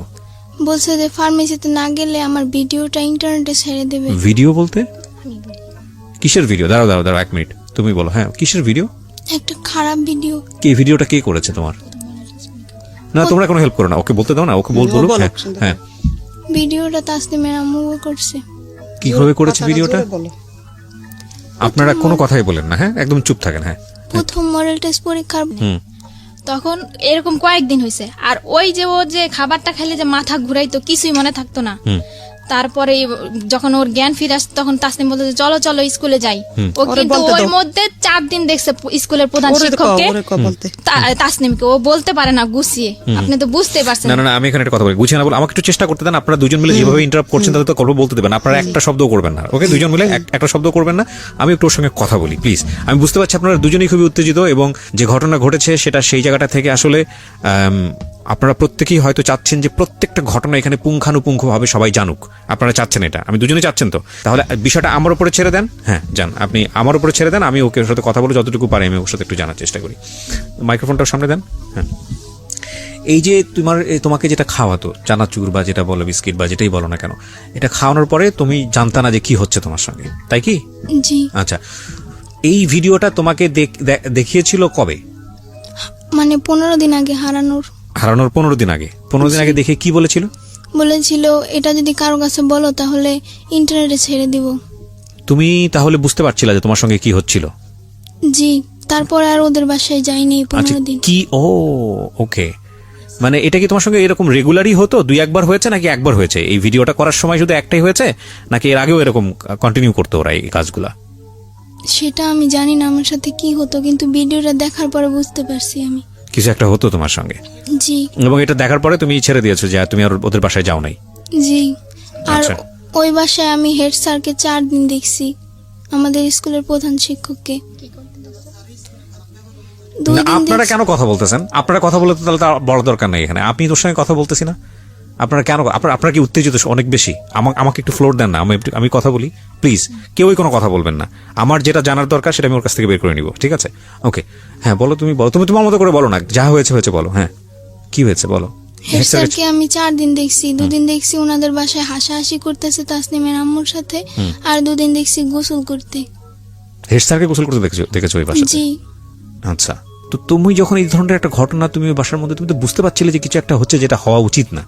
বলছে যে ফার্মেসিতে না গেলে আমার ভিডিওটা ইন্টারনেটে ছেড়ে দেবে। ভিডিও বলতে কিসের ভিডিও? দাঁড়াও 1 মিনিট, তুমি বলো। হ্যাঁ, কিসের ভিডিও? একটা খারাপ ভিডিও। কি ভিডিওটা কে করেছে তোমার? না, তোমরা কোনো হেল্প করো না, ওকে বলতে দাও না, ওকে বলবো। হ্যাঁ, ভিডিওটা তাসনিমের আম্মু করছে। কিভাবে করেছে ভিডিওটা? আপনারা কোনো কথাই বলেন না, হ্যাঁ, একদম চুপ থাকেন। হ্যাঁ, প্রথম মডেল টেস্ট পরীক্ষার তখন এরকম কয়েকদিন হয়েছে। আর ওই যে ও যে খাবারটা খেলে যে মাথা ঘুরাইতো, কিছুই মনে থাকতো না। তারপরে যখন ওর জ্ঞান ফিরে আসতো তখন তাসনিম বলতো যে চলো চলো স্কুলে যাই। ও কিন্তু ওর মধ্যে 4 দিন দেখছে স্কুলের প্রধান শিক্ষককে, তাসনিমকে ও বলতে পারে না গুছিয়ে। আপনি তো বুঝতেই পারছেন। না, আমি এখানে একটা কথা বলি, গুছিয়ে না বলে আমাকে একটু চেষ্টা করতে দেন। আপনারা 2জন মিলে যেভাবে ইন্টারাপ্ট করছেন তাতে তো গল্প বলতে দেবেন, আপনারা একটা শব্দও করবেন না। ওকে, 2জন মিলে একটা শব্দ করবেন না। আমি একটু ওর সঙ্গে কথা বলি প্লিজ। আমি বুঝতে পারছি আপনারা 2জনই খুবই উত্তেজিত এবং যে ঘটনা ঘটেছে সেটা সেই জায়গাটা থেকে আসলে আপনারা প্রত্যেকেই হয়তো চাচ্ছেন যে প্রত্যেকটা ঘটনা এখানে পুঙ্খানুপুঙ্খভাবে সবাই জানুক, আপনারা চাচ্ছেন এটা, আমি দুজনেই চাচ্ছেন। তো তাহলে বিষয়টা আমার উপরে ছেড়ে দেন। হ্যাঁ যান, আপনি আমার উপরে ছেড়ে দেন, আমি ওকে ওর সাথে কথা বলে যতটুকু পারি আমি ওর সাথে একটু জানার চেষ্টা করি। মাইক্রোফোনটাও সামনে দেন। হ্যাঁ, এই যে তোমাকে যেটা খাওয়াতো চানাচুর বা যেটা বলো বিস্কিট বা যেটাই বলো না কেন, এটা খাওয়ানোর পরে তুমি জানতা না যে কি হচ্ছে তোমার সঙ্গে, তাই কি? জি। আচ্ছা, এই ভিডিওটা তোমাকে দেখিয়েছিল কবে? মানে 15 দিন আগে হারানোর 15 দিন আগে। 15 দিন আগে দেখে কি বলেছিল? বলেছিল এটা যদি কারো কাছে বলো তাহলে ইন্টারনেটে ছেড়ে দিব। তুমি তাহলে বুঝতে পারছিলা যে তোমার সঙ্গে কি হচ্ছিল? জি। তারপর আর ওদের বাসায় যাইনি 15 দিন। কি? ও ওকে, মানে এটা কি তোমার সঙ্গে এরকম রেগুলারই হতো? 2-1 হয়েছে নাকি একবার হয়েছে? এই ভিডিওটা করার সময় শুধু একটাই হয়েছে নাকি এর আগেও এরকম কন্টিনিউ করতো ওরা এই কাজগুলা? সেটা আমি জানি না আমার সাথে কি হতো, কিন্তু ভিডিওটা দেখার পরে বুঝতে পারছি আমি কিছু একটা হতো তোমার সঙ্গে। জি। এবং এটা দেখার পরে তুমি ছেড়ে দিয়েছো যে তুমি আর ওদের বাসায় যাও নাই? জি। আর আচ্ছা। ওই বাসায় আমি হেড স্যারকে 4 দিন দেখছি, আমাদের স্কুলের প্রধান শিক্ষককে। 2 না, দিন আপনারা দেখছি। কেন কথা বলতেছেন? আপনারা কথা বলতে তাহলে তার বড় দরকার নেই এখানে। আপনি তোর সঙ্গে কথা বলতেছি না, আপনারা কেন? আপনারা কি উত্তেজিত অনেক বেশি? আমাকে একটু ফ্লোর দেন না, আমি কথা বলি প্লিজ। কেউই কোনো কথা বলবেন না, আমার যেটা জানার দরকার সেটা আমি ওর কাছ থেকে বের করে নিব, ঠিক আছে? ওকে, হ্যাঁ বলো, তুমি বলো, তুমি তোমার মতো করে বলো না, যা হয়েছে হয়েছে বলো। হ্যাঁ, কি হয়েছে বলো। হেড স্যারকে আমি 4 দিন দেখছি। 2 দিন দেখছি ওনাদের বাসায় হাসাহাসি করতেছে তাসনিমের আম্মুর সাথে, আর 2 দিন দেখছি গোসল করতে। হেড স্যারকে গোসল করতে দেখেছো ওই বাসাতে? জি। আচ্ছা, তো তুমি যখন এই ধরনের একটা ঘটনা তুমি ওই বাসার মধ্যে, তুমি তো বুঝতে পারছিলে যে কিছু একটা হচ্ছে যেটা হওয়া উচিত না,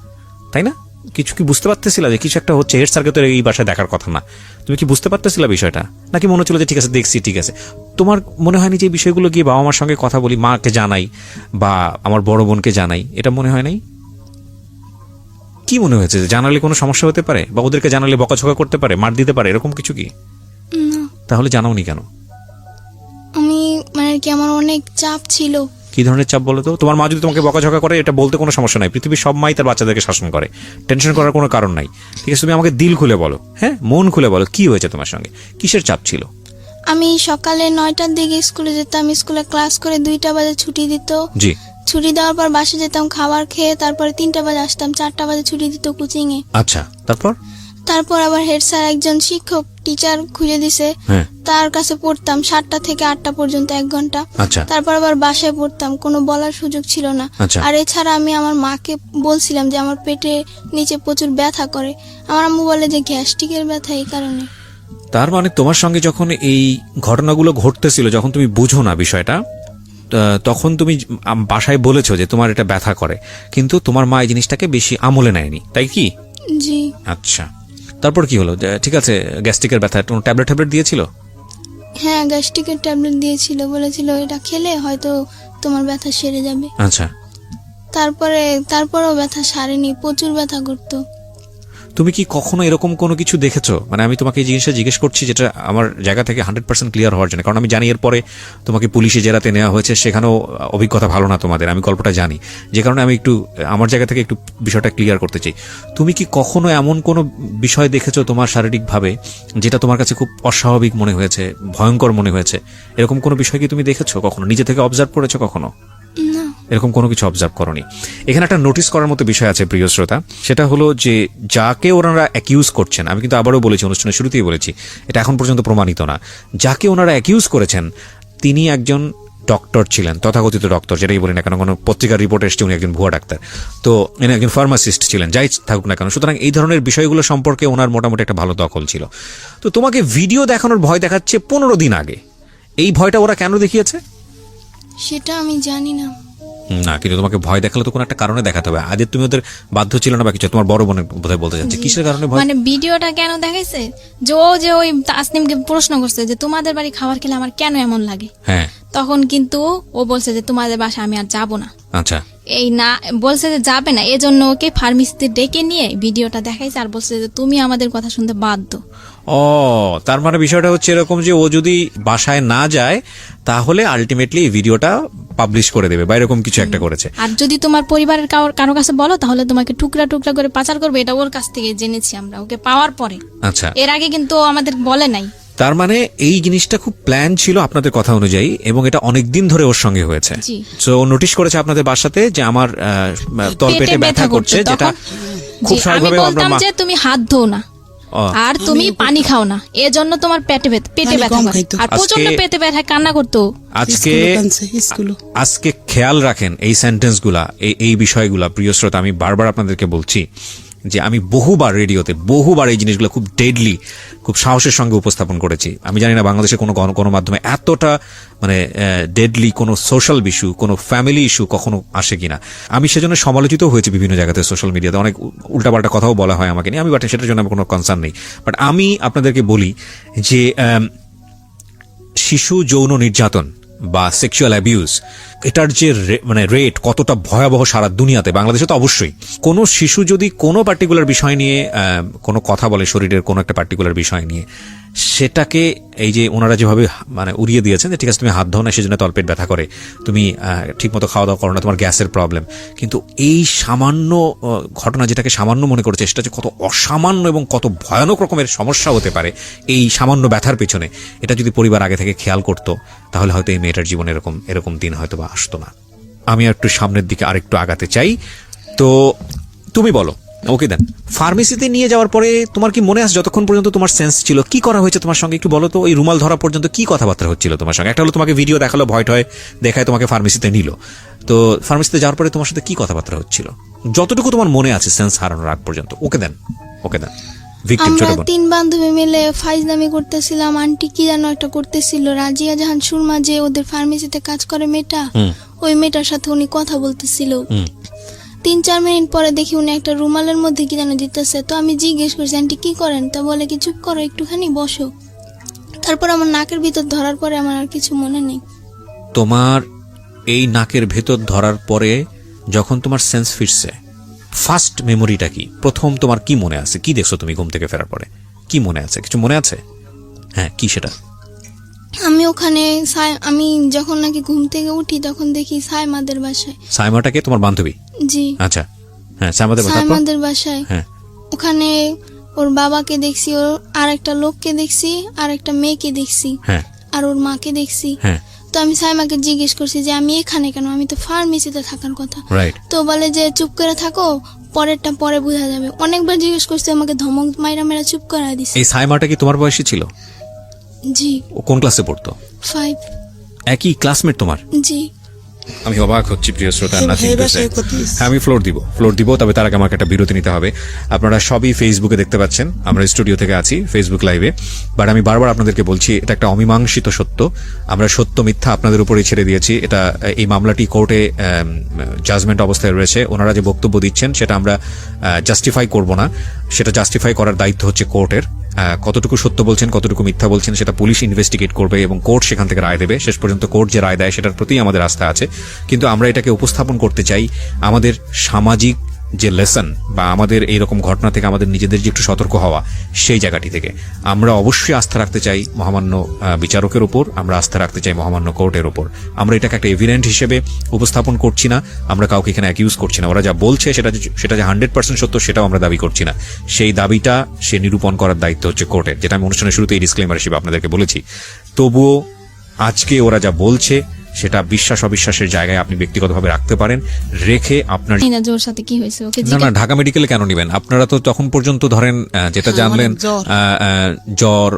তাই না? কিছু কি বুঝতে পারতেছিলা যে কিছু একটা হচ্ছে? হেড স্যারকে তো এই বাসায় দেখার কথা না, তুমি কি বুঝতে পারতেছিলা বিষয়টা? নাকি মনে হচ্ছিল যে ঠিক আছে দেখছি, ঠিক আছে? তোমার মনে হয়নি যে এই বিষয়গুলো গিয়ে বাবা মার সঙ্গে কথা বলি, মাকে জানাই বা আমার বড় বোনকে জানাই, এটা মনে হয় নাই? কি মনে হয়েছে যে জানালে কোনো সমস্যা হতে পারে বা ওদেরকে জানালে বকাঝকা করতে পারে, মার দিতে পারে, এরকম কিছু কি? না, তাহলে জানাওনি কেন? আমি মানে কি আমার অনেক চাপ ছিল। কি ধরনের চাপ বলো তো? তোমার মা যদি তোমাকে বকাঝকা করে এটা বলতে কোনো সমস্যা নাই, পৃথিবীর সব মাই তার বাচ্চাদেরকে শাসন করে, টেনশন করার কোনো কারণ নাই, ঠিক আছে? তুমি আমাকে দিল খুলে বলো, হ্যাঁ মন খুলে বলো, কি হয়েছে তোমার সঙ্গে, কিসের চাপ ছিল? আমি সকালে 9টার দিকে স্কুলে যেতাম, স্কুলে ক্লাস করে 2টা বাজে ছুটি দিত। জি। ছুটি দেওয়ার পর বাসে যেতাম খাবার খেয়ে, তারপরে 3টা বাজে আসতাম, 4টা বাজে ছুটি দিত কোচিং এ। আচ্ছা, তারপর আবার হেড স্যার একজন শিক্ষক টিচার খুঁজে দিছে, হ্যাঁ, তার কাছে পড়তাম 7টা থেকে 8টা পর্যন্ত 1 ঘন্টা। আচ্ছা তারপর আবার বাসায় পড়তাম, কোনো বলার সুযোগ ছিল না। আচ্ছা। আর এছাড়া আমি আমার মাকে বলছিলাম যে আমার পেটে নিচে প্রচুর ব্যথা করে, আমার আম্মু বলে যে গ্যাস্ট্রিকের ব্যথা, এই কারণে। তার মানে তোমার সঙ্গে যখন এই ঘটনাগুলো ঘটতেছিল, যখন তুমি বুঝো না বিষয়টা, তখন তুমি বাসায় বলেছো যে তোমার এটা ব্যথা করে, কিন্তু তোমার মা এই জিনিসটাকে বেশি আমলে নেয়নি, তাই কি? জি। আচ্ছা, তারপর কি হলো? ঠিক আছে, গ্যাস্ট্রিকের ব্যথা, কোনো ট্যাবলেট দিয়েছিল? হ্যাঁ, গ্যাস্ট্রিকের ট্যাবলেট দিয়েছিল, বলেছিল এটা খেলে হয়তো তোমার ব্যথা সেরে যাবে। আচ্ছা, তারপরেও ব্যথা সারেনি, প্রচুর ব্যথা করতো। তুমি কি কখনো এরকম কোনো কিছু দেখেছো? মানে আমি তোমাকে এই জিনিসটা জিজ্ঞেস করছি যেটা আমার জায়গা থেকে 100% ক্লিয়ার হওয়ার জন্য, কারণ আমি জানি এরপরে তোমাকে পুলিশে জেরাতে নেওয়া হয়েছে, সেখানেও অভিজ্ঞতা ভালো না তোমাদের, আমি গল্পটা জানি, যে কারণে আমি একটু আমার জায়গা থেকে একটু বিষয়টা ক্লিয়ার করতে চাই। তুমি কি কখনো এমন কোনো বিষয় দেখেছো তোমার শারীরিকভাবে যেটা তোমার কাছে খুব অস্বাভাবিক মনে হয়েছে, ভয়ঙ্কর মনে হয়েছে? এরকম কোনো বিষয় কি তুমি দেখেছো কখনো? নিজে থেকে অবজার্ভ করেছো কখনো? না। এরকম কোনো কিছু অবজার্ভ করনি। এখানে একটা নোটিস করার মতো বিষয় আছে প্রিয় শ্রোতা, সেটা হলো যে যাকে ওনারা অ্যাকিউজ করছেন, আমি কিন্তু আবারও বলেছি, অনুষ্ঠানের শুরুতেই বলেছি, এটা এখন পর্যন্ত প্রমাণিত না, যাকে ওনারা অ্যাকিউজ করেছেন তিনি একজন ডক্টর ছিলেন, তথাকথিত ডক্টর, যেটাই বলি না কেন, কোনো পত্রিকার রিপোর্ট এসছে উনি একজন ভুয়া ডাক্তার, তো ইনি একজন ফার্মাসিস্ট ছিলেন, যাই থাকুক না কেন। সুতরাং এই ধরনের বিষয়গুলো সম্পর্কে ওনার মোটামুটি একটা ভালো দখল ছিল। তো তোমাকে ভিডিও দেখানোর ভয় দেখাচ্ছে 15 দিন আগে, এই ভয়টা ওরা কেন দেখিয়েছে সেটা আমি জানি না। না, কিন্তু তোমাকে ভয় দেখালে তো কোনো একটা কারণে দেখাতে হবে। আগে তুমি ওদের বাধ্য ছিল না বা কিছু? তোমার বড় বোনের বোধহয় বলতে চাচ্ছে, কিসের কারণে ভয়? মানে ভিডিওটা কেন দেখাইছে, যে ওই তাসনিমকে প্রশ্ন করছে যে তোমাদের বাড়ি খাবার খেলে আমার কেন এমন লাগে, হ্যাঁ, তখন কিন্তু ও বলছে যে তোমাদের বাসায় আমি আর যাবো না। আচ্ছা, এই না বলছে যে যাবে না, এজন্য ওকে ফার্মেসিতে ডেকে নিয়ে ভিডিওটা দেখাইছে আর বলছে যে তুমি আমাদের কথা শুনতে বাধ্য। ও, তার মানে বিষয়টা হচ্ছে এরকম যে ও যদি বাসায় না যায় তাহলে আলটিমেটলি এই ভিডিওটা পাবলিশ করে দেবে বা এরকম কিছু একটা করেছে। আর যদি তোমার পরিবারের কারো কাছে বলো তাহলে তোমাকে টুকরা টুকরা করে পাচার করবে, এটা ওর কাছ থেকে জেনেছি আমরা ওকে পাওয়ার পরে। আচ্ছা, এর আগে কিন্তু ও আমাদের বলে নাই। তার মানে এই জিনিসটা খুব প্ল্যান ছিল আপনাদের কথা অনুযায়ী, এবং এটা অনেক দিন ধরে ওর সঙ্গে হয়েছে। জি। তো নোটিশ করেছে আপনাদের বাসাতে যে আমার তলপেটে ব্যথা করছে, যেটা খুব জি, আমি স্বাভাবিকভাবে আমরা বলতাম যে তুমি হাত ধো না ও, আর তুমি পানি খাও না, এজন্য তোমার পেটে পানি ব্যথা কম করে। খাইতো। আর প্রচন্ড আজকে- পেটে ব্যথা কান্না করতো। আজকে স্কুলে আজকে খেয়াল রাখেন এই সেন্টেন্সগুলা, এই বিষয়গুলা। প্রিয় শ্রোতা, আমি বারবার আপনাদেরকে বলছি যে আমি বহুবার রেডিওতে বহুবার এই জিনিসগুলো খুব ডেডলি, খুব সাহসের সঙ্গে উপস্থাপন করেছি। আমি জানি না বাংলাদেশের কোনো মাধ্যমে এতটা মানে ডেডলি কোনো সোশ্যাল ইস্যু, কোনো ফ্যামিলি ইস্যু কখনো আসে কিনা। আমি সেজন্য সমালোচিত হয়েছি বিভিন্ন জায়গাতে, সোশ্যাল মিডিয়াতে অনেক উল্টাপাল্টা কথাও বলা হয় আমাকে নিয়ে। আমি বাট সেটার জন্য আমার কোনো কনসার্ন নেই। বাট আমি আপনাদেরকে বলি যে শিশু যৌন নির্যাতন বা সেক্সুয়াল অ্যাবিউজ, এটার যে মানে রেট কতটা ভয়াবহ সারা দুনিয়াতে, বাংলাদেশে তো অবশ্যই। কোনো শিশু যদি কোনো পার্টিকুলার বিষয় নিয়ে কোনো কথা বলে, শরীরের কোনো একটা পার্টিকুলার বিষয় নিয়ে, সেটাকে এই যে ওনারা যেভাবে মানে উড়িয়ে দিয়েছেন যে ঠিক আছে তুমি হাত ধো না সেজন্য তলপেট ব্যথা করে, তুমি ঠিকমতো খাওয়া দাওয়া করো না, তোমার গ্যাসের প্রবলেম। কিন্তু এই সামান্য ঘটনা, যেটাকে সামান্য মনে করেছে, সেটা যে কত অসামান্য এবং কত ভয়ানক রকমের সমস্যা হতে পারে এই সামান্য ব্যথার পেছনে, এটা যদি পরিবার আগে থেকে খেয়াল করতো তাহলে হয়তো এই মেয়েটার জীবনে এরকম দিন হয়তো বা আসতো না। আমি একটু সামনের দিকে আরেকটু আগাতে চাই। তো তুমি বলো, ওকে দেন, ফার্মেসিতে নিয়ে যাওয়ার পরে তোমার কি মনে আছে যতক্ষণ পর্যন্ত তোমার সেন্স ছিল কি করা হয়েছে তোমার সঙ্গে একটু বলো তো? ওই রুমাল ধরা পর্যন্ত কি কথাবার্তা হচ্ছিল তোমার সঙ্গে? একটা হলো তোমাকে ভিডিও দেখালো, ভয় টয় দেখায় তোমাকে ফার্মেসিতে নিল, তো ফার্মেসিতে যাওয়ার পরে তোমার সাথে কি কথাবার্তা হচ্ছিল যতটুকু তোমার মনে আছে সেন্স হারানোর আগ পর্যন্ত? ওকে দেন ভিকটিম আমরা ছোট বোন। 3 বান্ধবী মিলে ফাইজলামি করতেছিলাম। আন্টি কি যেন একটা করতেছিল, রাজিয়া জাহান সুরমা, যে ওদের ফার্মেসিতে কাজ করে মেয়েটা, ওই মেয়েটার সাথে উনি কথা বলতেছিল। 3-4 মিনিট পরে দেখি উনি একটা রুমালের মধ্যে কি যেন দিতেছে। তো আমি জিজ্ঞেস করছি আন্টি কি করেন, তা বলে কি চুপ করো একটুখানি বসো। তারপর আমার নাকের ভিতর ধরার পরে আমার আর কিছু মনে নেই। তোমার এই নাকের ভেতর ধরার পরে যখন তোমার সেন্স ফিরছে, ফার্স্ট মেমোরিটা কি? প্রথম তোমার কি মনে আছে? কি দেখছো তুমি ঘুম থেকে ফেরার পরে? কি মনে আছে? কিছু মনে আছে? হ্যাঁ, কি সেটা? আমি ওখানে আমি যখন নাকি ঘুম থেকে উঠি তখন দেখি সাইমাদের বাসায়। সাইমাটাকে তোমার বান্ধবী? জি, আচ্ছা, হ্যাঁ, সাইমাদের বাসায়। সাইমাদের বাসায় হ্যাঁ, ওখানে ওর বাবাকে দেখছি, ওর আর একটা লোককে দেখছি, আর একটা মেয়েকে দেখছি, হ্যাঁ, আর ওর মাকে দেখছি। হ্যাঁ, তো আমি সাইমাকে জিজ্ঞেস করছি যে আমি এখানে কেন, আমি তো ফার্মেসিতে থাকার কথা। রাইট। তো বলে যে চুপ করে থাকো, পরেরটা পরে বোঝা যাবে। অনেকবার জিজ্ঞেস করছি, আমাকে ধমক মাইরা মেরা চুপ করায় দিছে। এই সাইমাটা কি তোমার বয়সী ছিল? জি, ও কোন ক্লাসে পড়তো? 5। একই ক্লাসমেট তোমার? জি, আমি অবাক হচ্ছি প্রিয় শ্রোতা, নাথিং এই টু সে। বাসায় করতিস। হ্যাঁ, আমি ফ্লোর দিব, তবে তার আগে আমাকে একটা বিরতি নিতে হবে। আপনারা সবই ফেসবুকে দেখতে পাচ্ছেন, আমরা স্টুডিও থেকে আছি ফেসবুক লাইভে। বাট আমি বারবার আপনাদেরকে বলছি, এটা একটা অমীমাংসিত সত্য। আমরা সত্য মিথ্যা আপনাদের উপরেই ছেড়ে দিয়েছি। এই মামলাটি কোর্টে জাজমেন্ট অবস্থায় রয়েছে। ওনারা যে বক্তব্য দিচ্ছেন সেটা আমরা জাস্টিফাই করব না, সেটা জাস্টিফাই করার দায়িত্ব হচ্ছে কোর্টের। কতটুকু সত্য বলছেন, কতটুকু মিথ্যা বলছেন, সেটা পুলিশ ইনভেস্টিগেট করবে এবং কোর্ট সেখান থেকে রায় দেবে। শেষ পর্যন্ত কোর্ট যে রায় দেয় সেটার প্রতি আমাদের আস্থা আছে। কিন্তু আমরা এটাকে উপস্থাপন করতে চাই আমাদের সামাজিক যে লেসন, বা আমাদের এইরকম ঘটনা থেকে আমাদের নিজেদের যে একটু সতর্ক হওয়া, সেই জায়গাটি থেকে আমরা অবশ্যই আস্থা রাখতে চাই মহামান্য বিচারকের উপর, আমরা আস্থা রাখতে চাই মহামান্য কোর্টের উপর। আমরা এটাকে একটা এভিডেন্ট হিসেবে উপস্থাপন করছি না, আমরা কাউকে এখানে অ্যাকিউজ করছি না। ওরা যা বলছে সেটা যে 100% সত্য সেটাও আমরা দাবি করছি না। সেই দাবিটা সে নিরূপণ করার দায়িত্ব হচ্ছে কোর্টের, যেটা আমি অনুষ্ঠানের শুরুতে এই ডিসক্লেমার হিসেবে আপনাদেরকে বলেছি। তবুও আজকে ওরা যা বলছে সেটা বিশ্বাস অবিশ্বাসের জায়গায় আপনি ব্যক্তিগতভাবে রাখতে পারেন, রেখে আপনার না যে ওর সাথে কি হয়েছে ওকে না ঢাকা মেডিকেলে কেন নিবেন আপনারা? তো তখন পর্যন্ত ধরেন যেটা জানলেন জ্বর,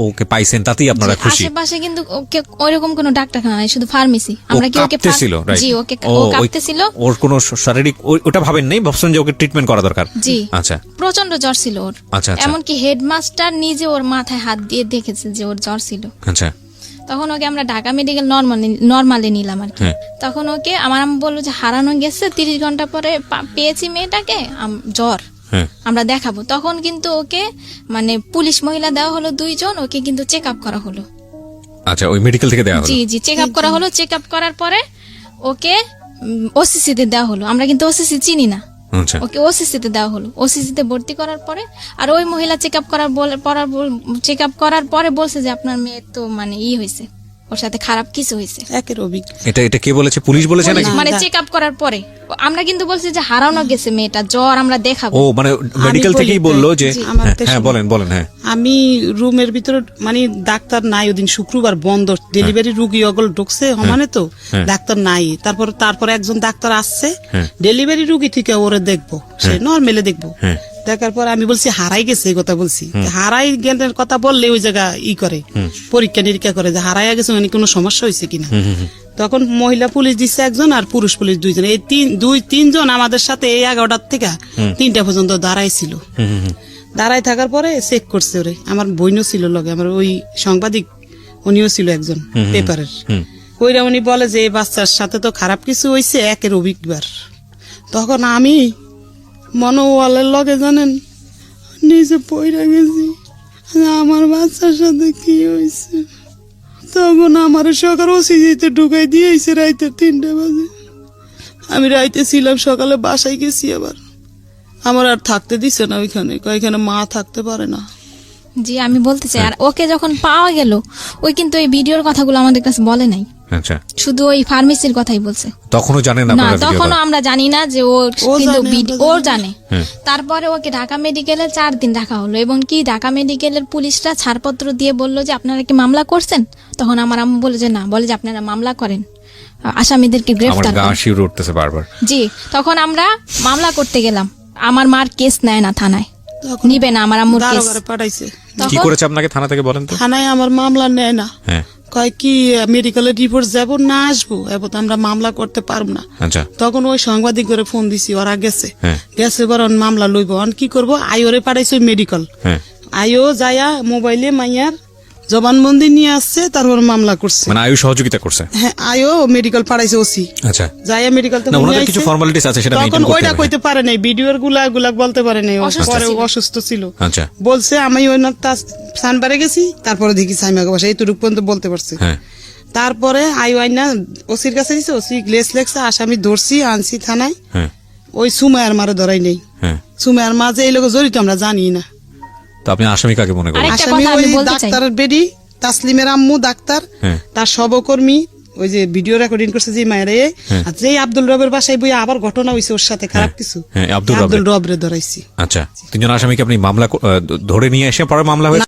ওকে পাইছেন, তাতেই আপনারা খুশি। আশেপাশে কিন্তু ওকে ওইরকম কোনো ডাক্তারখানা নাই, শুধু ফার্মেসি। আমরা কি ওকে কাঁপতেছিল? জি, ওকে ও কাঁপতেছিল। ওর কোনো শারীরিক ওটা ভাবেন নেই, ভাবছেন যে ওকে ট্রিটমেন্ট করা দরকার? জি, আচ্ছা, প্রচন্ড জ্বর ছিল ওর। আচ্ছা, এমনকি হেডমাস্টার নিজে ওর মাথায় হাত দিয়ে দেখেছে যে ওর জ্বর ছিল। আচ্ছা, তখন ওকে আমরা ঢাকা মেডিকেল নর্মালি নিলাম আর কি। তখন ওকে আমার আম্মু বললো যে হারানো গেছে, 30 ঘন্টা পরে পেয়েছি মেয়েটাকে, জ্বর, আমরা দেখাবো। তখন কিন্তু ওকে মানে পুলিশ মহিলা দেওয়া হলো 2 জন, ওকে কিন্তু চেক আপ করা হলো। আচ্ছা, ওই মেডিকেল থেকে দেওয়া হলো? জি জি, চেক আপ করা হলো। চেক আপ করার পরে ওকে ওসিসি তে দেওয়া হলো। আমরা কিন্তু ওসিসি চিনি না, আচ্ছা, ওকে ওসিসি তে দেওয়া হলো। ওসিসি তে ভর্তি করার পরে আর ওই মহিলা চেক আপ করার পরে বলছে যে আপনার মেয়ে তো মানে হয়েছে, ওর সাথে খারাপ কিছু হয়েছে। একের অভিজ্ঞ এটা কে বলেছে? পুলিশ বলেছে নাকি? মানে চেক আপ করার পরে আমরা কিন্তু বলছি যে হারানো গেছে মেয়েটা, জ্বর আমরা দেখাবো। ও মানে মেডিকেল বলি থেকেই তাই। বললো যে জি, আমার হ্যাঁ, দেশে হ্যাঁ বলেন বলেন হ্যাঁ আমি রুমের ভিতরে মানে ডাক্তার নাই ওদিন শুক্রবার বন্ধ, ডেলিভারি রুগী অগল ঢুকছে সমানে তো ডাক্তার নাই। তারপর একজন ডাক্তার আসছে ডেলিভারি রুগী থেকে ওরে দেখবো, সে নর্মেলে দেখবো। দেখার পর আমি বলছি হারাই গেছে এই কথা বলছি। হারাই গেলের কথা বললে ওই জায়গা করে পরীক্ষা নিরীক্ষা করে যে হারাইয়া গেছে মানে কোনো সমস্যা হয়েছে কিনা। তখন মহিলা পুলিশ দিচ্ছে একজন আর পুরুষ পুলিশ দুইজন, এই তিনজন আমাদের সাথে এই 11টার থেকে 3টা পর্যন্ত দাঁড়াইছিল। দাঁড়াই থাকার পরে চেক করছে ওরে, আমার বইনও ছিল লগে, আমার ওই সাংবাদিক উনিও ছিল একজন পেপারের। ওইরা উনি বলে যে এই বাচ্চার সাথে তো খারাপ কিছু হয়েছে, একের অভিজ্ঞবার। তখন আমি মনোওয়ালের লগে জানেন নিজে পইরা গেছি আমার বাচ্চার সাথে কি হয়েছে। তখন আমার সকাল ওসিতে ঢুকাই দিয়েছে রাইতে 3টা বাজে। আমি রাইতে ছিলাম, সকালে বাসায় গেছি। আবার আমার আর থাকতে দিছে না ওইখানে, এখানে মা থাকতে পারে না। জি আমি বলতে চাই, আর ওকে যখন পাওয়া গেল ওই কিন্তু এই ভিডিওর কথাগুলো আমাদের কাছে বলে নাই, আচ্ছা শুধু ওই ফার্মেসির কথাই বলছে। তখনও জানেন না আপনারা তখনও আমরা জানি না যে ও কিন্তু জানে, ও জানে। তারপরে ওকে ঢাকা মেডিকেলে 4 দিন রাখা হলো, এবং কি ঢাকা মেডিকেলের পুলিশরা ছাড়পত্র দিয়ে বললো যে আপনারা কি মামলা করছেন? তখন আমার আম্মু বলে যে না, বলে যে আপনারা মামলা করেন, আসামিদেরকে আমার গ্রেফতার গা করেন। শিউরে উঠতেছে বারবার। জি তখন আমরা মামলা করতে গেলাম, আমার মার কেস নেয় না থানায়, তখন নিবে না আমার আম্মুর কেস। দারোগারে পাঠাইছে। কি করেছে আপনাকে থানা থেকে বলেন তো? থানায় আমার মামলা নেয় না, হ্যাঁ কয় কি মেডিকেলের রিপোর্ট যাব না আসবো, এবার তো আমরা মামলা করতে পারবো না। আচ্ছা তখন ওই সাংবাদিক করে ফোন দিছি, ওরা গেছে হ্যাঁ। গেছে বরং মামলা লইব। অন কি করবো, আইওরে পাঠাইছে মেডিকেল। হ্যাঁ আইও যায়া মোবাইলে মাইয়ার জবানবন্দি নিয়ে আসছে, তারপর মামলা করছে। মানে আয়ু সহযোগিতা করছে। হ্যাঁ আইও মেডিকেল পাঠাইছে ওসি, আচ্ছা যায়া মেডিকেল তো না নিয়ে ওনাদের কিছু আইছে। ফর্মালিটিস আছে সেটা তখন মেইনটেইন করতে ওইটা হবে। কইতে পারে নাই, ভিডিওর গুলা বলতে পারে নাই, ও পরে অসুস্থ ছিল। আচ্ছা বলছে আমি ওই সানবারে গেছি, তারপরে দেখি সাইমাকে বাসা, এইটুকু পর্যন্ত বলতে পারছে। হ্যাঁ তারপরে আইনা ওসির কাছে দিছে, ওসি গ্লেস লেখছে, আসামি ধরছি আনছি থানায়। হ্যাঁ ওই সুমায়ার মারে ধরাই নেই, হ্যাঁ সুমায়ার মা যে এই লোক জড়িত আমরা জানি না। তো আপনি আসামি কাকে মনে করেন? আরেকটা আসামি কথা ওই আমি বলতে চাই। ডাক্তারের বেডি তাসলিমের আম্মু ডাক্তার, হ্যাঁ। তার সহকর্মী ওই যে ভিডিও রেকর্ডিং করছে যে মায়েরে, আর যে আব্দুল রবের বাসায় বই আবার ঘটনা হইছে ওর সাথে খারাপ কিছু, হ্যাঁ, আব্দুল আব্দুল রবরে ধরাইছি। আচ্ছা 3জন আসামিকে আপনি মামলা ধরে নিয়ে এসে পরে মামলা হয়েছে?